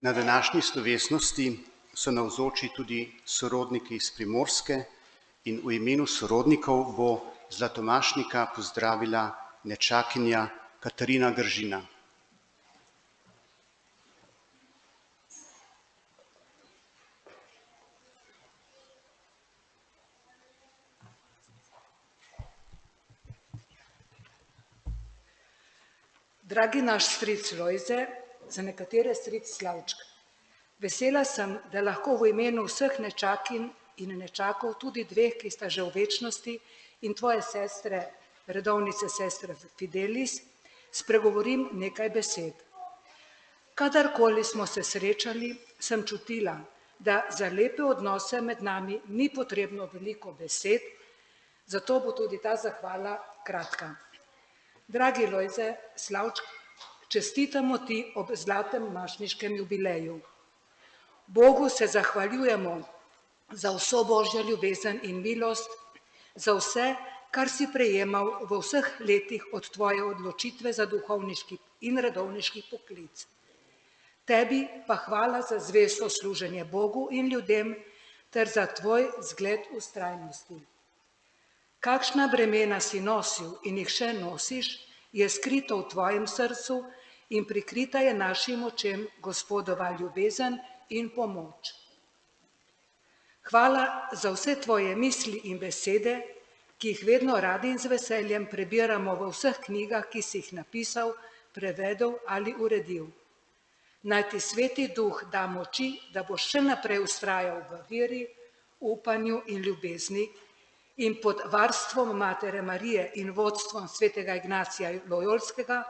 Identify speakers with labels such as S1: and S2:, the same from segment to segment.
S1: Na današnji slovesnosti so navzoči tudi sorodniki iz Primorske in v imenu sorodnikov bo Zlatomašnika pozdravila nečakinja Katarina Gržina.
S2: Dragi naš stric Lojze, za nekatere stric Slavček. Vesela sem, da lahko v imenu vseh nečakinj in nečakov, tudi dveh, ki sta že v večnosti, in tvoje sestre, redovnice sestre Fidelis, spregovorim nekaj besed. Kadarkoli smo se srečali, sem čutila, da za lepe odnose med nami ni potrebno veliko besed, zato bo tudi ta zahvala kratka. Dragi Lojze Slavček, čestitamo ti ob zlatem mašniškem jubileju. Bogu se zahvaljujemo za vso Božjo ljubezen in milost, za vse, kar si prejemal v vseh letih od tvoje odločitve za duhovniški in redovniški poklic. Tebi pa hvala za zvesto služenje Bogu in ljudem ter za tvoj zgled vztrajnosti. Kakšna bremena si nosil in jih še nosiš, je skrito v tvojem srcu in prikrita je našim očem Gospodova ljubezen in pomoč. Hvala za vse tvoje misli in besede, ki jih vedno radi in z veseljem prebiramo v vseh knjigah, ki si jih napisal, prevedel ali uredil. Naj ti Sveti Duh da moči, da boš še naprej vztrajal v veri, upanju in ljubezni, in pod varstvom Matere Marije in vodstvom svetega Ignacija Lojolskega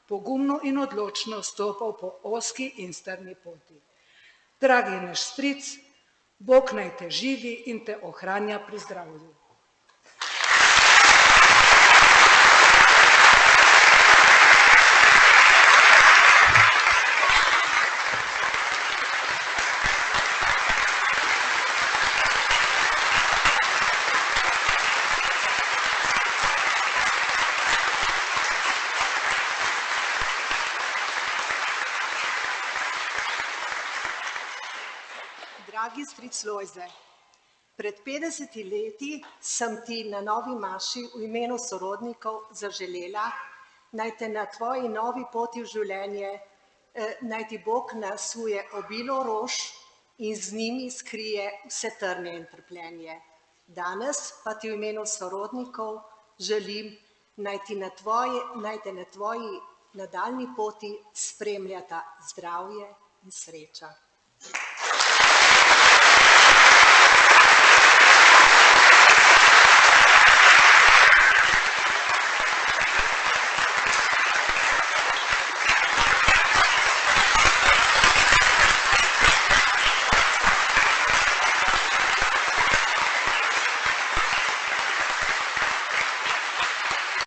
S2: pogumno in odločno stopal po ozki in strmi poti. Dragi naš stric, Bog naj te živi in te ohranja pri zdravju.
S3: Dragi stric Lojze, pred 50 leti sem ti na novi maši v imenu sorodnikov zaželela, naj te na tvoji novi poti v življenje, naj ti Bog nasuje obilo rož in z njimi skrije vse trnje in trpljenje. Danes pa ti v imenu sorodnikov želim, naj te na tvoji nadaljnji poti spremljata zdravje in sreča.